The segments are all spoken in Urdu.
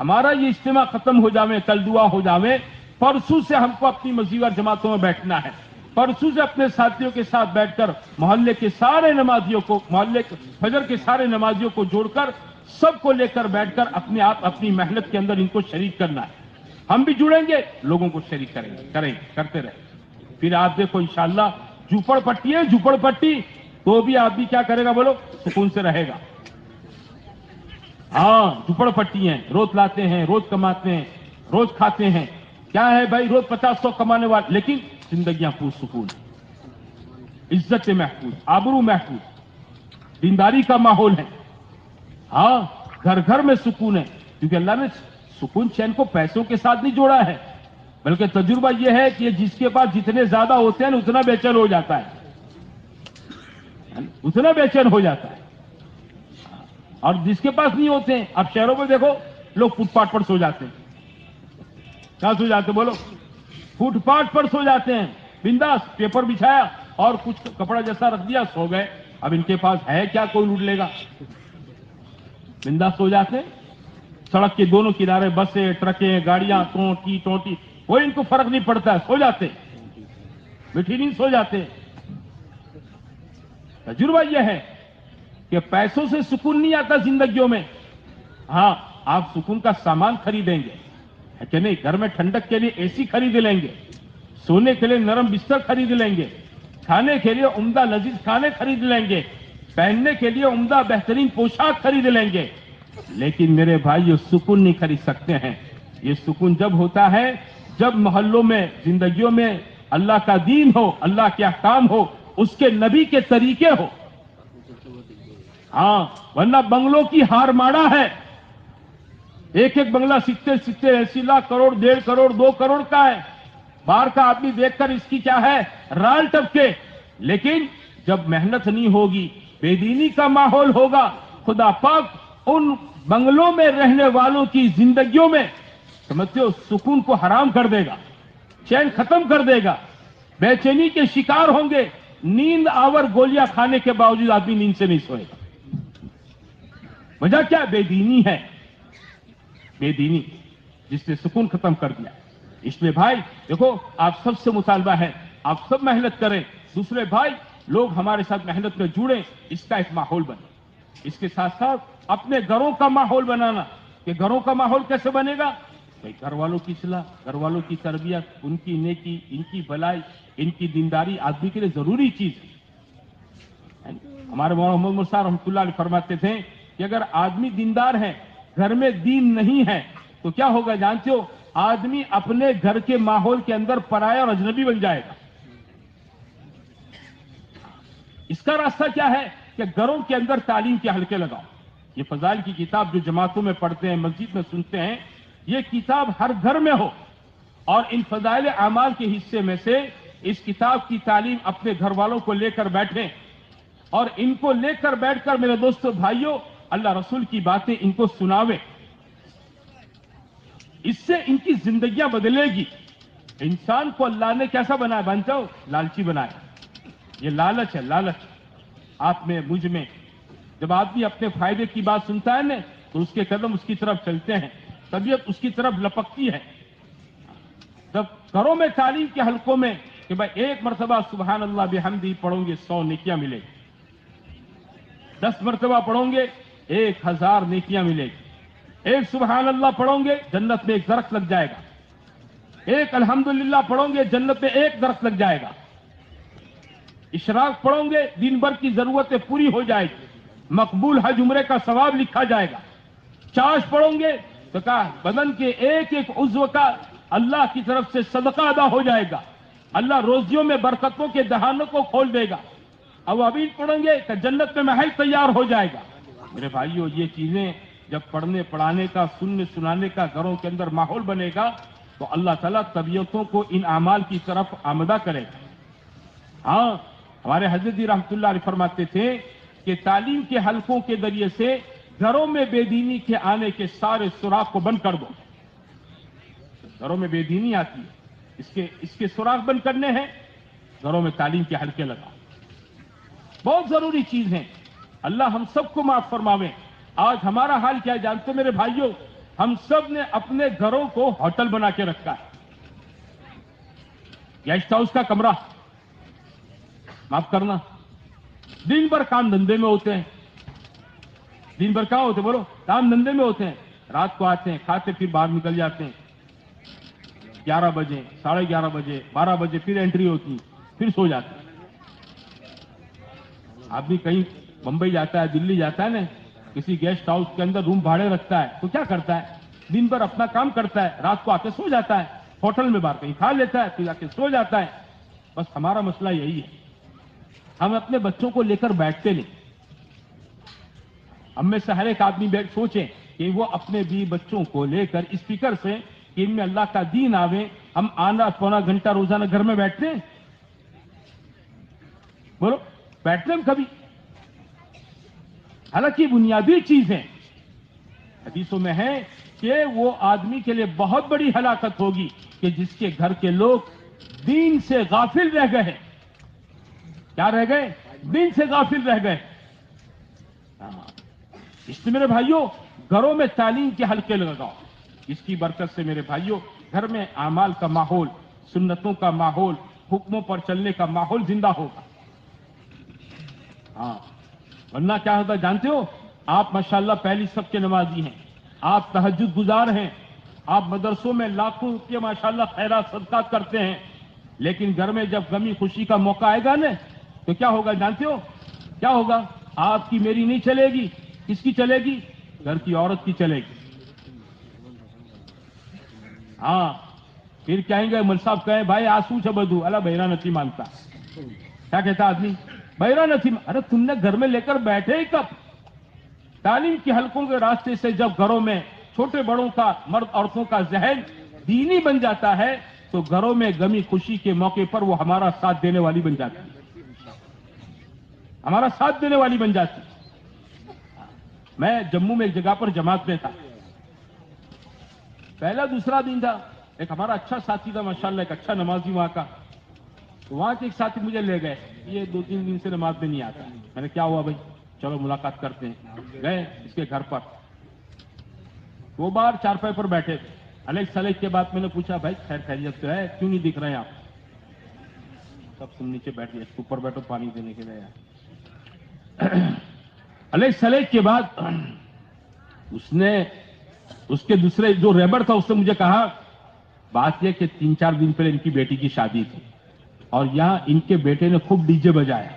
ہمارا یہ اجتماع ختم ہو جاوے، کل دعا ہو جاوے، پرسوں سے ہم کو اپنی مسجد جماعتوں میں بیٹھنا ہے، پرسوں سے اپنے ساتھیوں کے ساتھ بیٹھ کر محلے کے سارے نمازیوں کو، محلے فجر کے سارے نمازیوں کو جوڑ کر سب کو لے کر بیٹھ کر اپنے آپ اپنی محنت کے اندر ان کو شریک کرنا ہے۔ ہم بھی جڑیں گے، لوگوں کو شریک کریں گے، کرتے رہیں، پھر آپ دیکھو انشاءاللہ جھوپڑ پٹی ہے، جھوپڑ پٹی تو بھی آدمی کیا کرے گا بولو؟ سکون سے رہے گا۔ ہاں جھوپڑ پٹی ہیں، روز لاتے ہیں، روز کماتے ہیں، روز کھاتے ہیں، کیا ہے بھائی، روز 50-100 کمانے والے، لیکن زندگیاں پرسکون، عزت محفوظ، آبرو محفوظ، دینداری کا ماحول ہے۔ ہاں گھر گھر میں سکون ہے، کیونکہ اللہ نے سکون چین کو پیسوں کے ساتھ نہیں جوڑا ہے، بلکہ تجربہ یہ ہے کہ جس کے پاس جتنے زیادہ ہوتے ہیں اتنا بے چین ہو جاتا ہے، اتنا بے چین ہو جاتا ہے، اور جس کے پاس نہیں ہوتے ہیں، اب شہروں میں دیکھو لوگ فٹ پاتھ پر سو جاتے ہیں، کہاں سو جاتے بولو؟ فٹ پاتھ پر سو جاتے ہیں، بنداس پیپر بچھایا اور کچھ کپڑا جیسا رکھ دیا، سو گئے۔ اب ان کے پاس ہے کیا، کوئی لوٹ لے گا، بنداس سو جاتے ہیں۔ سڑک کے دونوں کنارے بسیں، ٹرکیں، گاڑیاں، ٹونٹی، کوئی ان کو فرق نہیں پڑتا ہے، سو جاتے، میٹھی نیند سو جاتے۔ تجربہ یہ ہے کہ پیسوں سے سکون نہیں آتا زندگیوں میں، ہاں آپ سکون کا سامان خریدیں گے، ہے کہ نہیں؟ گھر میں ٹھنڈک کے لیے اے سی خرید لیں گے، سونے کے لیے نرم بستر خرید لیں گے، کھانے کے لیے عمدہ لذیذ کھانے خرید لیں گے، پہننے کے لیے عمدہ بہترین پوشاک خرید لیں گے، لیکن میرے بھائی یہ سکون نہیں خرید سکتے ہیں۔ یہ سکون جب ہوتا ہے جب محلوں میں، زندگیوں میں اللہ کا دین ہو، اللہ کے احکام ہو، اس کے نبی کے طریقے ہو۔ ہاں ورنہ بنگلوں کی ہار ماڑا ہے، ایک ایک بنگلہ 80 لاکھ کروڑ، 1.5 کروڑ، 2 کروڑ کا ہے، باہر کا آدمی دیکھ کر اس کی کیا ہے، رال ٹپکے، لیکن جب محنت نہیں ہوگی، بے دینی کا ماحول ہوگا، خدا پاک ان بنگلوں میں رہنے والوں کی زندگیوں میں سمجھتے ہو سکون کو حرام کر دے گا، چین ختم کر دے گا، بے چینی کے شکار ہوں گے، نیند آور گولیاں کھانے کے باوجود آدمی نیند سے نہیں سوئے گا۔ وجہ کیا؟ بے دینی ہے، بے دینی جس نے سکون ختم کر دیا۔ اس لیے بھائی دیکھو، آپ سب سے مطالبہ ہے، آپ سب محنت کریں، دوسرے بھائی لوگ ہمارے ساتھ محنت میں جڑیں، اس کا ایک ماحول بنے۔ اس کے ساتھ ساتھ اپنے گھروں کا ماحول بنانا، کہ گھروں کا ماحول کیسے بنے گا؟ بھائی گھر والوں کی اصلاح، گھر والوں کی تربیت، ان کی نیکی، ان کی بھلائی، ان کی دینداری آدمی کے لیے ضروری چیز ہے۔ ہمارے مولانا محمد مرسا رحمۃ اللہ علیہ فرماتے تھے کہ اگر آدمی دیندار ہے، گھر میں دین نہیں ہے، تو کیا ہوگا جانتے ہو؟ آدمی اپنے گھر کے ماحول کے اندر پرایا اور اجنبی بن جائے گا۔ اس کا راستہ کیا ہے؟ کہ گھروں کے اندر تعلیم کے حلقے لگاؤ۔ یہ فضائل کی کتاب جو جماعتوں میں پڑھتے ہیں، مسجد میں سنتے ہیں، یہ کتاب ہر گھر میں ہو، اور ان فضائل اعمال کے حصے میں سے اس کتاب کی تعلیم اپنے گھر والوں کو لے کر بیٹھیں، اور ان کو لے کر بیٹھ کر میرے دوستو بھائیوں اللہ رسول کی باتیں ان کو سناوے۔ اس سے ان کی زندگیاں بدلے گی۔ انسان کو اللہ نے کیسا بنایا؟ بنتا ہو لالچی بنایا، یہ لالچ ہے، لالچ آپ میں، مجھ میں۔ جب آدمی اپنے فائدے کی بات سنتا ہے نا، تو اس کے قدم اس کی طرف چلتے ہیں، طبیعت اس کی طرف لپکتی ہے۔ جب گھروں میں تعلیم کے حلقوں میں کہ بھائی ایک مرتبہ سبحان اللہ بحمدہ پڑھو گے 100 نیکیاں ملے گی، 10 مرتبہ پڑھو گے 1000 نیکیاں ملے گی، ایک سبحان اللہ پڑھو گے جنت میں ایک درخت لگ جائے گا، ایک الحمدللہ پڑھو گے جنت میں ایک درخت لگ جائے گا، اشراق پڑھو گے دن بھر کی ضرورتیں پوری ہو جائے گی، مقبول حج عمرے کا ثواب لکھا جائے گا، چاش پڑھو گے تو کہا بدن کے ایک ایک عضو کا اللہ کی طرف سے صدقہ ادا ہو جائے گا، اللہ روزیوں میں برکتوں کے دہانوں کو کھول دے گا، اوابین پڑھیں گے تو جنت میں محل تیار ہو جائے گا۔ میرے بھائیوں یہ چیزیں جب پڑھنے پڑھانے کا، سننے سنانے کا گھروں کے اندر ماحول بنے گا تو اللہ تعالیٰ طبیعتوں کو ان اعمال کی طرف آمدہ کرے گا۔ ہاں ہمارے حضرت جی رحمۃ اللہ علیہ فرماتے تھے کہ تعلیم کے حلقوں کے ذریعے سے گھروں میں بے دینی کے آنے کے سارے سوراخ کو بند کر دو۔ گھروں میں بے دینی آتی ہے، اس کے سوراخ بند کرنے ہیں، گھروں میں تعلیم کے حلقے لگاؤ، بہت ضروری چیز ہے۔ اللہ ہم سب کو معاف فرماوے۔ آج ہمارا حال کیا ہے جانتے میرے بھائیوں؟ ہم سب نے اپنے گھروں کو ہوٹل بنا کے رکھا ہے. گیسٹ ہاؤس کا کمرہ, معاف کرنا, دن بھر کام دھندے میں ہوتے ہیں. دن بھر کہاں ہوتے بولو؟ کام دھندے میں ہوتے ہیں. رات کو آتے ہیں, کھاتے پھر باہر نکل جاتے ہیں. 11 بجے, 11:30 بجے, 12 بجے پھر انٹری ہوتی, پھر سو جاتے ہیں. آدمی کہیں بمبئی جاتا ہے, دلی جاتا ہے نا, کسی گیسٹ ہاؤس کے اندر روم بھاڑے رکھتا ہے تو کیا کرتا ہے؟ دن بھر اپنا کام کرتا ہے, رات کو آ کے سو جاتا ہے. ہوٹل میں باہر کہیں کھا لیتا ہے, پھر آ کے سو جاتا ہے. بس ہمارا مسئلہ یہی ہے, ہم اپنے بچوں کو لے کر بیٹھتے نہیں. ہم میں سے ہر ایک آدمی بیٹھ سوچیں کہ وہ اپنے بھی بچوں کو لے کر اسپیکر سے کہ ان میں اللہ کا دین آوے, ہم آنا پونا گھنٹہ روزانہ گھر میں بیٹھتے ہیں؟ بولو, بیٹھتے ہم کبھی؟ حالانکہ بنیادی چیزیں حدیثوں میں ہے کہ وہ آدمی کے لیے بہت بڑی ہلاکت ہوگی کہ جس کے گھر کے لوگ دین سے غافل رہ گئے. کیا رہ گئے؟ دین سے غافل رہ گئے. اس لیے میرے بھائیوں, گھروں میں تعلیم کے حلقے لگاؤ. اس کی برکت سے میرے بھائیوں گھر میں اعمال کا ماحول, سنتوں کا ماحول, حکموں پر چلنے کا ماحول زندہ ہوگا. ہاں, ورنہ کیا ہوتا جانتے ہو؟ آپ ماشاءاللہ پہلی سب کے نمازی ہیں, آپ تہجد گزار ہیں, آپ مدرسوں میں لاکھوں روپے ماشاءاللہ خیرات صدقات کرتے ہیں, لیکن گھر میں جب غمی خوشی کا موقع آئے گا نا تو کیا ہوگا جانتے ہو؟ کیا ہوگا؟ آپ کی میری نہیں چلے گی. کس کی چلے گی؟ گھر کی عورت کی چلے گی. ہاں, پھر کہیں گے مل صاحب کہیں بھائی آسو چھ بدو, اللہ بہرا نہیں مانتا. کیا کہتا آدمی؟ بہرا نہیں. ارے تم نے گھر میں لے کر بیٹھے ہی کب؟ تعلیم کے حلقوں کے راستے سے جب گھروں میں چھوٹے بڑوں کا, مرد عورتوں کا ذہن دینی بن جاتا ہے تو گھروں میں غمی خوشی کے موقع پر وہ ہمارا ساتھ دینے والی بن جاتی ہے. ہمارا ساتھ دینے والی بن جاتی. میں جموں میں ایک جگہ پر جماعت میں تھا, پہلا دوسرا دن تھا. ایک ہمارا اچھا ساتھی تھا ماشاءاللہ, ایک اچھا نمازی وہاں کا. تو وہاں کے ایک ساتھی مجھے لے گئے, یہ 2-3 دن سے نماز میں نہیں آتا. میں نے کیا ہوا بھائی, چلو ملاقات کرتے ہیں. گئے اس کے گھر پر, 2 بار چارپائی پر بیٹھے تھے. الگ سلیک کے بعد میں نے پوچھا بھائی خیر خیریت تو ہے, کیوں نہیں دکھ رہے ہیں آپ؟ سب تم نیچے بیٹھ گئے, اوپر بیٹھو پانی دینے کے لیے. الگ سلیک کے بعد اس نے, اس کے دوسرے جو ریبر تھا اس نے مجھے کہا بات یہ کہ 3-4 دن پہلے ان کی بیٹی کی شادی تھی اور یہاں ان کے بیٹے نے خوب ڈی جے بجایا.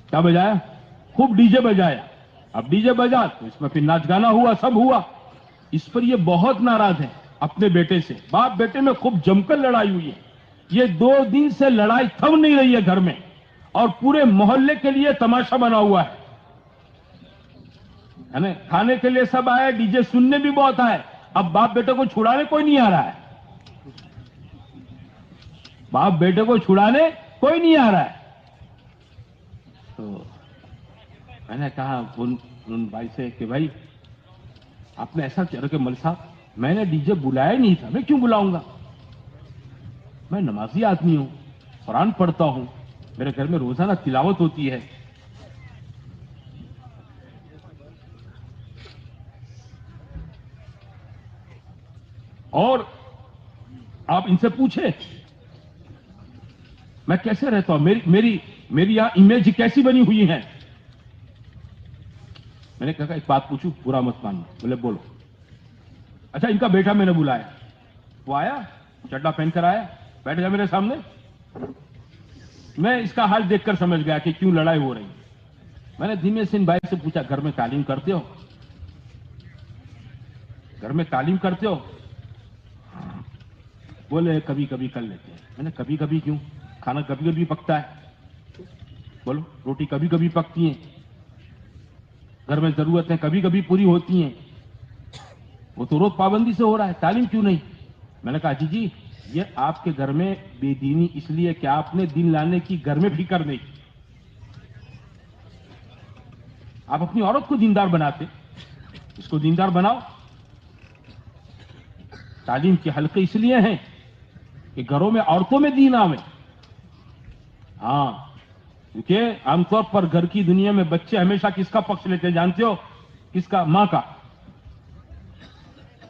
کیا بجایا؟ خوب ڈی جے بجایا. اب ڈی جے بجا تو اس میں پھر ناچ گانا ہوا, سب ہوا. اس پر یہ بہت ناراض ہیں اپنے بیٹے سے. باپ بیٹے میں خوب جم کر لڑائی ہوئی ہے. یہ 2 دن سے لڑائی تھم نہیں رہی ہے گھر میں, اور پورے محلے کے لیے تماشا بنا ہوا ہے. کھانے کے لیے سب آئے, ڈی جے سننے بھی بہت آئے. اب باپ بیٹے کو چھڑانے کوئی نہیں آ رہا ہے. باپ بیٹے کو چھڑانے کوئی نہیں آ رہا ہے. تو میں نے کہا ان بھائی سے کہ بھائی آپ نے ایسا کیا کہ مل صاحب میں نے ڈی جے بلایا نہیں تھا, میں کیوں بلاؤں گا؟ میں نمازی آدمی ہوں, قرآن پڑھتا ہوں, میرے گھر میں روزانہ تلاوت ہوتی ہے. اور آپ ان سے پوچھیں میں کیسے رہتا ہوں, میری یہاں امیج کیسی بنی ہوئی ہے. میں نے کہا ایک بات پوچھوں, برا مت ماننا. بولے بولو. اچھا ان کا بیٹا میں نے بلایا, وہ آیا, چڈا پہن کر آیا, بیٹھ گیا میرے سامنے. میں اس کا حال دیکھ کر سمجھ گیا کہ کیوں لڑائی ہو رہی. میں نے دھیمے سے ان بھائی سے پوچھا گھر میں تعلیم کرتے ہو؟ گھر میں تعلیم کرتے ہو؟ بولے کبھی کبھی کر لیتے ہیں. میں نے کبھی کبھی کیوں؟ کھانا کبھی کبھی پکتا ہے. بولو روٹی کبھی کبھی پکتی ہیں, گھر میں ضرورتیں کبھی کبھی پوری ہوتی ہیں, وہ تو روز پابندی سے ہو رہا ہے, تعلیم کیوں نہیں؟ میں نے کہا جی یہ آپ کے گھر میں بے دینی اس لیے کہ آپ نے دین لانے کی گھر میں فکر نہیں کی. آپ اپنی عورت کو دیندار بناتے, اس کو دیندار بناؤ. تعلیم کے حلقے اس لیے ہیں کہ گھروں میں عورتوں میں دین آوے. ہاں, کیونکہ عام طور پر گھر کی دنیا میں بچے ہمیشہ کس کا پکش لیتے ہیں جانتے ہو؟ کس کا؟ ماں کا.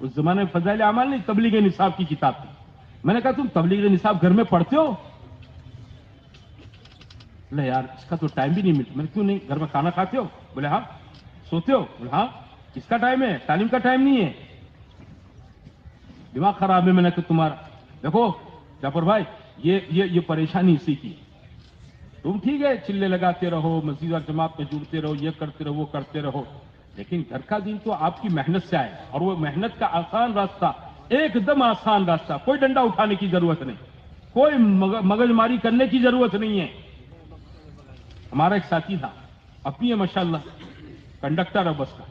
اس زمانے میں فضائل اعمال نہیں، تبلیغ نصاب کی کتاب تھی. میں نے کہا تم تبلیغ نصاب گھر میں پڑھتے ہو؟ بولے یار اس کا تو ٹائم بھی نہیں ملتا. میں نے کیوں نہیں، گھر میں کھانا کھاتے ہو؟ بولے ہاں. سوتے ہو؟ بولے ہاں. کس کا ٹائم ہے؟ تعلیم کا ٹائم نہیں ہے. دماغ خراب ہے. میں نے کہا تمہارا دیکھو جعفر بھائی یہ پریشانی اسی کی. تم ٹھیک ہے چلے لگاتے رہو، مسجد اور جماعت میں جڑتے رہو، یہ کرتے رہو وہ کرتے رہو، لیکن گھر کا دین تو آپ کی محنت سے آئے، اور وہ محنت کا آسان راستہ، ایک دم آسان راستہ. کوئی ڈنڈا اٹھانے کی ضرورت نہیں، کوئی مگز ماری کرنے کی ضرورت نہیں ہے. ہمارا ایک ساتھی تھا، اپنی ہے ماشاءاللہ، کنڈکٹر ہے بس کا.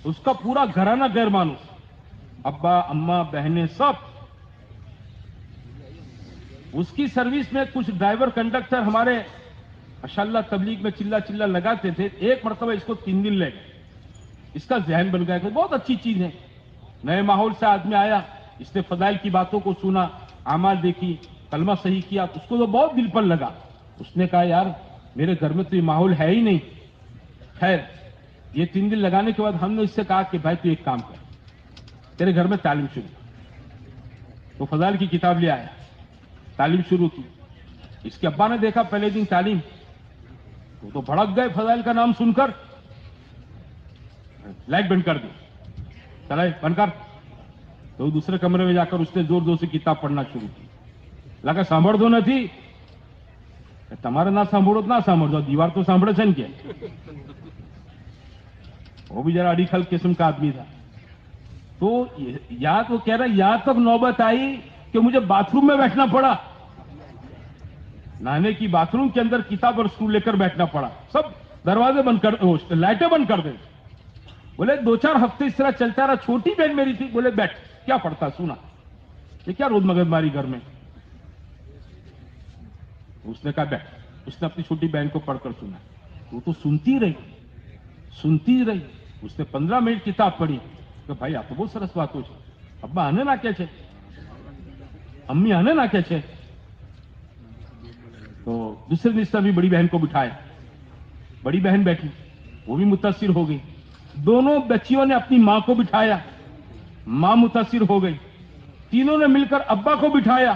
اس کا پورا گھرانہ غیر مانوس، ابا اماں بہنیں سب. اس کی سروس میں کچھ ڈرائیور کنڈکٹر ہمارے ماشاءاللہ تبلیغ میں چلا چلا لگاتے تھے. ایک مرتبہ اس کو 3 دن لے گئے. اس کا ذہن بن گیا کہ بہت اچھی چیز ہے. نئے ماحول سے آدمی آیا، اس نے فضائل کی باتوں کو سنا، اعمال دیکھی، کلمہ صحیح کیا، اس کو تو بہت دل پر لگا. اس نے کہا یار میرے گھر میں تو یہ ماحول ہے ہی نہیں. خیر یہ 3 دن لگانے کے بعد ہم نے اس سے کہا کہ بھائی تو ایک کام کر، تیرے گھر میں تعلیم شروع. تو فضائل کی کتاب لے آیا، تعلیم شروع کی. اس کے ابا نے دیکھا پہلے دن تعلیم، تو بھڑک گئے فضائل کا نام سن کر. لائٹ بند کر دی، چلا بند کر. تو دوسرے کمرے میں جا کر اس نے زور زور سے کتاب پڑھنا شروع کی. لگا سانبھڑ دو نتھی، تمہارے نہ سانبھڑو نہ سانبھڑ، دیوار تو سانبھڑے چھن کے. وہ بھی ذرا اڑیکھل قسم کا آدمی تھا. تو یا تو کہہ رہا یہاں تک نوبت آئی کہ مجھے باتھ روم میں بیٹھنا پڑا، نہانے کی باتھ روم کے اندر کتاب اور اسٹول لے کر بیٹھنا پڑا. سب دروازے بند کر، لائٹیں بند کر دیں. بولے 2-4 ہفتے اس طرح چلتا رہا. چھوٹی بہن میری تھی، بولے بیٹھ کیا پڑھتا سنا، یہ کیا روز مگز ماری گھر میں. اس نے کہا بیٹھ. اس نے اپنی چھوٹی بہن کو پڑھ کر سنا. وہ تو سنتی رہی. اس نے 15 منٹ کتاب پڑھی کہ بھائی آپ تو بہت سرس بات ہو، ابا آنے نہ کیا چھے، امی آنے نہ کیا چھے. تو دوسرے دن اس نے بھی بڑی بہن کو بٹھایا. بڑی بہن بیٹھی، وہ بھی متاثر ہو گئی. دونوں بچیوں نے اپنی ماں کو بٹھایا، ماں متاثر ہو گئی. تینوں نے مل کر ابا کو بٹھایا.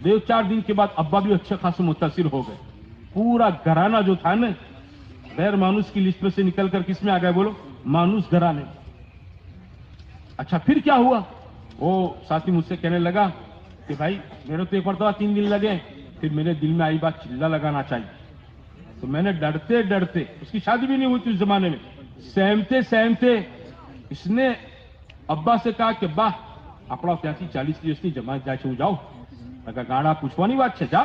2-4 دن کے بعد ابا بھی اچھے خاصے متاثر ہو گئے. پورا گھرانہ جو تھا نا غیر مانوس کی لسٹ میں سے نکل کر کس میں آ گئے بولو؟ مانوس گھرانے. اچھا پھر کیا ہوا؟ وہ ساتھی مجھ سے کہنے لگا کہ بھائی میرے تو ایک مرتبہ 3 دن لگے، پھر میرے دل میں آئی بات چلہ لگانا چاہیے. تو میں نے ڈرتے ڈرتے، اس کی شادی بھی نہیں ہوئی تھی اس زمانے میں، سہمتے اس نے ابا سے کہا کہ ابا اپنا 40 દિવસની જમા જાય છે, હું જાઉં. ગાડા પૂછવાની વાત છે, જા.